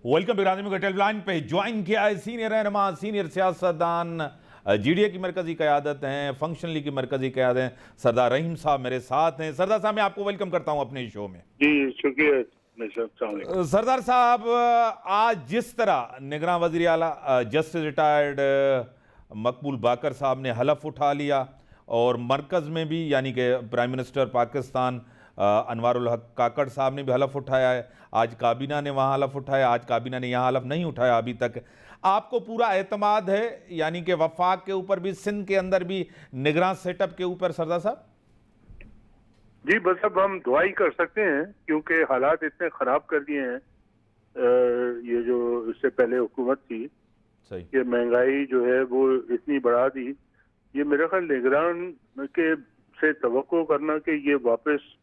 Welcome बिरादरी का टेलीलाइन पे ज्वाइन किया है सीनियर रहनुमा सीनियर सियासतदान GDA की मरकजी क़यादत हैं, फंक्शन लीग की मरकजी क़यादत हैं, सरदार रहीम साहब मेरे साथ हैं। सरदार साहब मैं आपको वेलकम करता हूं अपने शो में। जी शुक्रिया। सरदार साहब आज जिस तरह निगरान वज़ीर आला जस्टिस रिटायर्ड मकबूल बाकर साहब ने हलफ उठा लिया और मरकज़ में भी यानी कि प्राइम मिनिस्टर पाकिस्तान अनवारुल हक काकड़ साहब ने भी हलफ उठाया है। आज काबीना ने वहाँ हलफ उठाया, आज काबीना ने यहाँ हलफ नहीं उठाया अभी तक। आपको पूरा एतमाद है यानी कि वफाक के ऊपर भी, सिंध के अंदर भी, निगरान सेटअप के ऊपर? सरदार साहब जी बस अब हम दुआ ही कर सकते हैं क्योंकि हालात इतने ख़राब कर दिए हैं। ये जो इससे पहले हुकूमत थी कि महंगाई जो है वो इतनी बढ़ा दी, ये मेरे ख्याल निगरान के से तवक्को करना कि ये वापस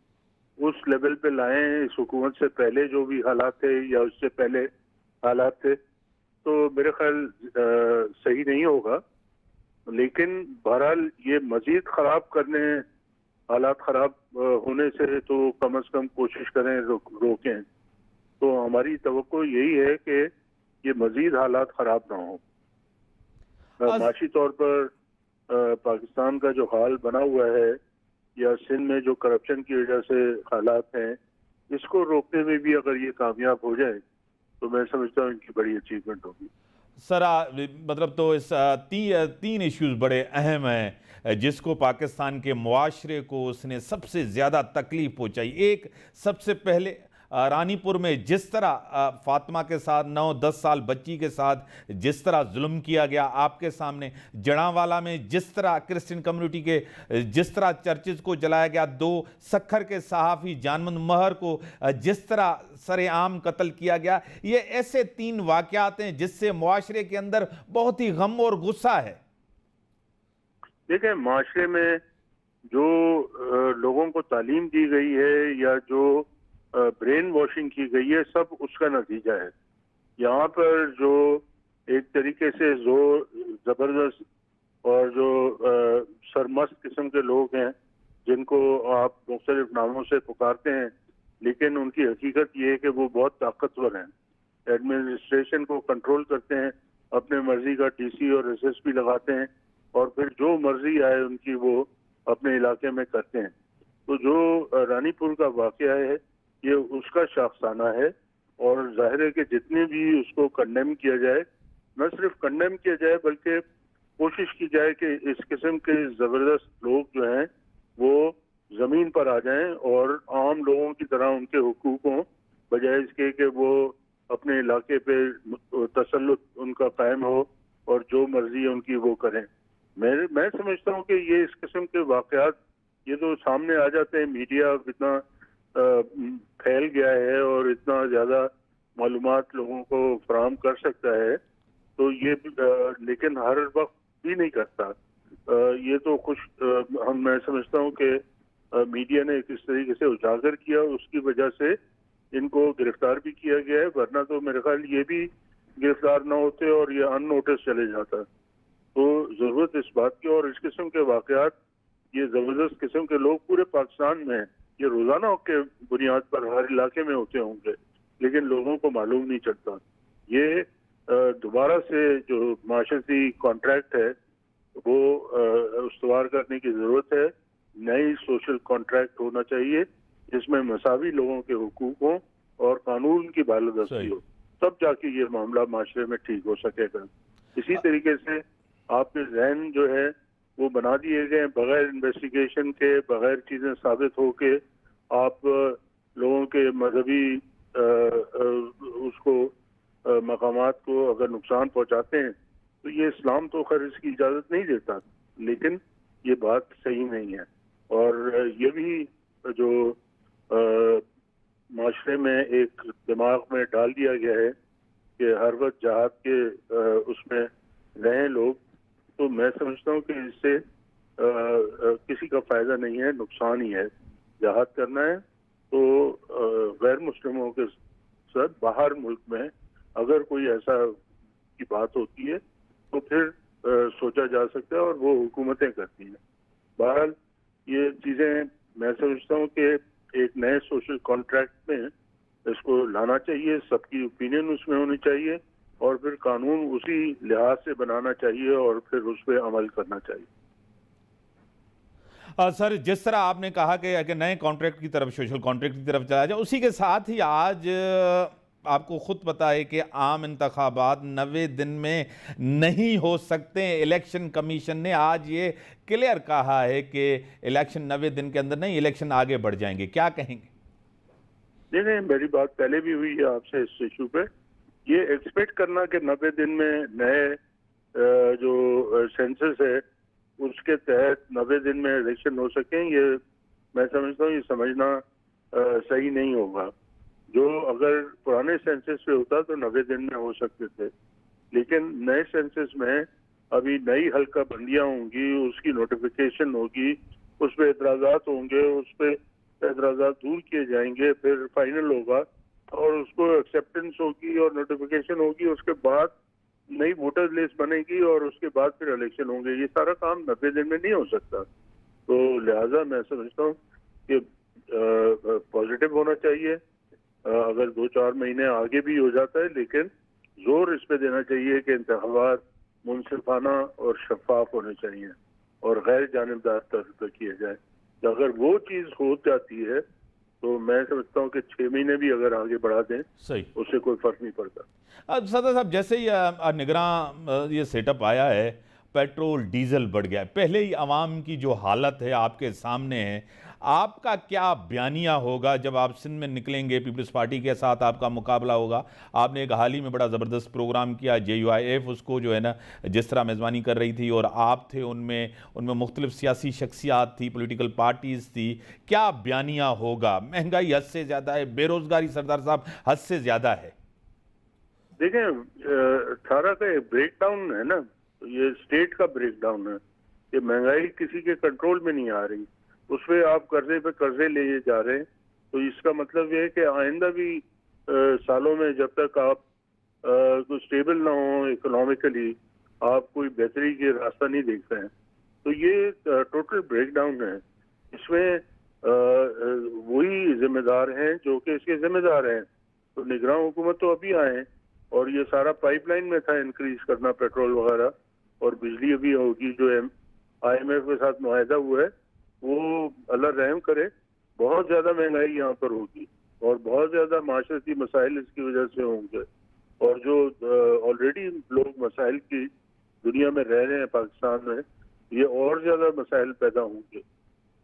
उस लेवल पे लाएं इस हुकूमत से पहले जो भी हालात थे या उससे पहले हालात थे, तो मेरे ख्याल सही नहीं होगा। लेकिन बहरहाल ये मजीद ख़राब करने, हालात ख़राब होने से तो कम से कम कोशिश करें रोकें। तो हमारी तवक्को यही है कि ये मजीद हालात ख़राब ना हो। माशी तौर पर पाकिस्तान का जो हाल बना हुआ है या सिंध में जो करप्शन की वजह से हालात हैं, इसको रोकने में भी अगर ये कामयाब हो जाए तो मैं समझता हूँ इनकी बड़ी अचीवमेंट होगी। सर मतलब तो इस तीन इश्यूज बड़े अहम हैं जिसको पाकिस्तान के मुआशरे को उसने सबसे ज़्यादा तकलीफ पहुंचाई। एक सबसे पहले रानीपुर में जिस तरह फातिमा के साथ 9-10 साल बच्ची के साथ जिस तरह जुल्म किया गया आपके सामने, जड़ांवाला में जिस तरह क्रिश्चियन कम्युनिटी के जिस तरह चर्चेज को जलाया गया, 2 सखर के सहाफ़ी जानमंद महर को जिस तरह सरेआम कत्ल किया गया, ये ऐसे 3 वाक़यात हैं जिससे मुआशरे के अंदर बहुत ही गम और गुस्सा है। देखें, मुआशरे में जो लोगों को तालीम दी गई है या जो ब्रेन वॉशिंग की गई है, सब उसका नतीजा है। यहाँ पर जो एक तरीके से जोर जबरदस्त और जो सरमस्त किस्म के लोग हैं जिनको आप मुख्तलिफ नामों से पुकारते हैं, लेकिन उनकी हकीकत ये है कि वो बहुत ताकतवर हैं, एडमिनिस्ट्रेशन को कंट्रोल करते हैं, अपने मर्जी का DC और SSP लगाते हैं और फिर जो मर्जी आए उनकी वो अपने इलाके में करते हैं। तो जो रानीपुर का वाक़या है ये उसका शाखसाना है और जाहिर है कि जितने भी उसको कंडेम किया जाए, न सिर्फ कंडेम किया जाए बल्कि कोशिश की जाए कि इस किस्म के ज़बरदस्त लोग जो हैं वो ज़मीन पर आ जाएं और आम लोगों की तरह उनके हुकूकों बजाय इसके कि वो अपने इलाके पे तसल्लुत उनका कायम हो और जो मर्जी उनकी वो करें। मैं समझता हूँ कि ये इस किस्म के वाक़यात ये तो सामने आ जाते हैं, मीडिया इतना फैल गया है और इतना ज़्यादा मालूमात लोगों को फराहम कर सकता है, तो ये लेकिन हर वक्त भी नहीं करता। ये तो मैं समझता हूँ कि मीडिया ने किस तरीके से उजागर किया उसकी वजह से इनको गिरफ्तार भी किया गया है, वरना तो मेरे ख्याल ये भी गिरफ्तार ना होते और ये अननोटिस चले जाता। तो ज़रूरत इस बात की, और इस किस्म के वाक़यात ये ज़बरदस्त किस्म के लोग पूरे पाकिस्तान में, ये रोज़ाना के बुनियाद पर हर इलाके में होते होंगे लेकिन लोगों को मालूम नहीं चलता। ये दोबारा से जो माशरती कॉन्ट्रैक्ट है वो उस्तवार करने की ज़रूरत है। नई सोशल कॉन्ट्रैक्ट होना चाहिए जिसमें मसावी लोगों के हुकूक हों और कानून की बालादस्ती हो, तब जाके ये मामला माशरे में ठीक हो सकेगा। इसी तरीके से आपके जहन जो है वो बना दिए गए बगैर इन्वेस्टिगेशन के, बगैर चीज़ें साबित हो के आप लोगों के मजहबी उसको मकामात को अगर नुकसान पहुंचाते हैं तो ये इस्लाम तो खैर इसकी इजाज़त नहीं देता, लेकिन ये बात सही नहीं है। और ये भी जो माशरे में एक दिमाग में डाल दिया गया है कि हर वक्त जहाद के उसमें रहें लोग, तो मैं समझता हूँ कि इससे किसी का फ़ायदा नहीं है, नुकसान ही है। जहाद करना है तो गैर मुस्लिमों के साथ बाहर मुल्क में अगर कोई ऐसा की बात होती है तो फिर सोचा जा सकता है और वो हुकूमतें करती हैं। बहरहाल ये चीज़ें मैं समझता हूँ कि एक नए सोशल कॉन्ट्रैक्ट में اس کو لانا چاہیے, سب کی اوپینین اس میں ہونی چاہیے, اور پھر قانون اسی لحاظ سے بنانا چاہیے اور پھر اس پہ عمل کرنا چاہیے. سر, جس طرح آپ نے کہا کہ نئے کانٹریکٹ کی طرف, سوشل کانٹریکٹ کی طرف چلا جائے, اسی کے ساتھ ہی آج آپ کو خود پتہ ہے کہ عام انتخابات 90 دن میں نہیں ہو سکتے. الیکشن کمیشن نے آج یہ کلیئر کہا ہے کہ الیکشن 90 دن کے اندر نہیں, الیکشن آگے بڑھ جائیں گے. کیا کہیں گے؟ دیکھیں, میری بات پہلے بھی ہوئی ہے آپ سے اس ایشو پہ. یہ ایکسپیکٹ کرنا کہ 90 دن میں نئے جو سینسس ہے اس کے تحت 90 دن میں الیکشن ہو سکیں, یہ میں سمجھتا ہوں یہ سمجھنا صحیح نہیں ہوگا. جو اگر پرانے سینسس پہ ہوتا تو 90 دن میں ہو سکتے تھے, لیکن نئے سینسس میں ابھی نئی حلقہ بندیاں ہوں گی, اس کی نوٹیفیکیشن ہوگی, اس پہ اعتراضات ہوں گے, اس پہ اعتراضات دور کیے جائیں گے, پھر فائنل ہوگا اور اس کو ایکسیپٹنس ہوگی اور نوٹیفیکیشن ہوگی, اس کے بعد نئی ووٹر لسٹ بنے گی اور اس کے بعد پھر الیکشن ہوں گے. یہ سارا کام 90 دن میں نہیں ہو سکتا. تو لہٰذا میں سمجھتا ہوں کہ پازیٹیو ہونا چاہیے. اگر 2-4 مہینے آگے بھی ہو جاتا ہے, لیکن زور اس پہ دینا چاہیے کہ انتخابات منصفانہ اور شفاف ہونے چاہیے اور غیر جانبدار طور پر کیے جائے. اگر وہ چیز ہو جاتی ہے تو میں سمجھتا ہوں کہ 6 مہینے بھی اگر آگے بڑھا دیں صحیح, اس سے کوئی فرق نہیں پڑتا. صدر صاحب, جیسے ہی نگراں یہ سیٹ اپ آیا ہے, پیٹرول ڈیزل بڑھ گیا ہے, پہلے ہی عوام کی جو حالت ہے آپ کے سامنے ہے. آپ کا کیا بیانیہ ہوگا جب آپ سندھ میں نکلیں گے؟ پیپلز پارٹی کے ساتھ آپ کا مقابلہ ہوگا. آپ نے ایک حال ہی میں بڑا زبردست پروگرام کیا, JUIF اس کو جو ہے نا جس طرح میزبانی کر رہی تھی, اور آپ تھے ان میں مختلف سیاسی شخصیات تھی, پولیٹیکل پارٹیز تھی. کیا بیانیہ ہوگا؟ مہنگائی حد سے زیادہ ہے, بے روزگاری سردار صاحب حد سے زیادہ ہے. دیکھیں, 18 کا بریک ڈاؤن ہے نا, یہ اسٹیٹ کا بریک ڈاؤن ہے. یہ مہنگائی کسی کے کنٹرول میں نہیں آ رہی, اس پہ آپ قرضے پہ قرضے لے جا رہے ہیں. تو اس کا مطلب یہ ہے کہ آئندہ بھی سالوں میں جب تک آپ کوئی اسٹیبل نہ ہوں اکنامکلی, آپ کوئی بہتری کے راستہ نہیں دیکھ رہے ہیں. تو یہ ٹوٹل بریک ڈاؤن ہے. اس میں وہی ذمہ دار ہیں جو کہ اس کے ذمہ دار ہیں. تو نگراں حکومت تو ابھی آئے ہیں, اور یہ سارا پائپ لائن میں تھا انکریز کرنا پیٹرول وغیرہ, اور بجلی ابھی ہوگی. جو IMF کے ساتھ معاہدہ ہوا ہے وہ اللہ رحم کرے, بہت زیادہ مہنگائی یہاں پر ہوگی اور بہت زیادہ معاشرتی مسائل اس کی وجہ سے ہوں گے. اور جو آلریڈی لوگ مسائل کی دنیا میں رہ رہے ہیں پاکستان میں, یہ اور زیادہ مسائل پیدا ہوں گے.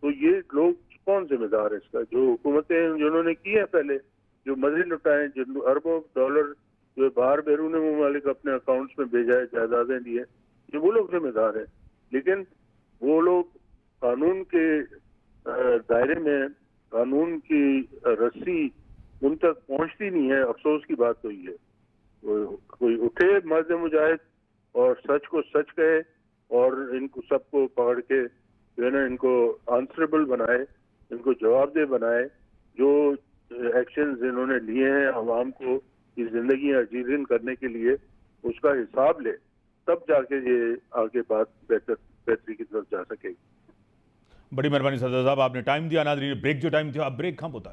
تو یہ لوگ کون ذمہ دار ہے اس کا؟ جو حکومتیں جنہوں نے کی ہے پہلے, جو مزے لٹائیں, جن اربوں ڈالر جو باہر بیرون ممالک اپنے اکاؤنٹس میں بھیجا ہے, جائیدادیں لی ہیں, یہ وہ لوگ ذمہ دار ہیں. لیکن وہ لوگ قانون کے دائرے میں, قانون کی رسی ان تک پہنچتی نہیں ہے. افسوس کی بات تو یہ ہے, کوئی اٹھے مرد مجاہد اور سچ کو سچ کہے اور ان کو سب کو پکڑ کے جو ہے نا ان کو آنسریبل بنائے, ان کو جواب دہ بنائے. جو ایکشنز انہوں نے لیے ہیں عوام کو کی زندگیاں جیرین کرنے کے لیے, اس کا حساب لے, تب جا کے یہ آگے بات بہتری کی طرف جا سکے گی. بڑی مہربانی صدر صاحب, آپ نے ٹائم دیا. ناظرین, بریک جو ٹائم تھا, آپ بریک کھاں پہنچا.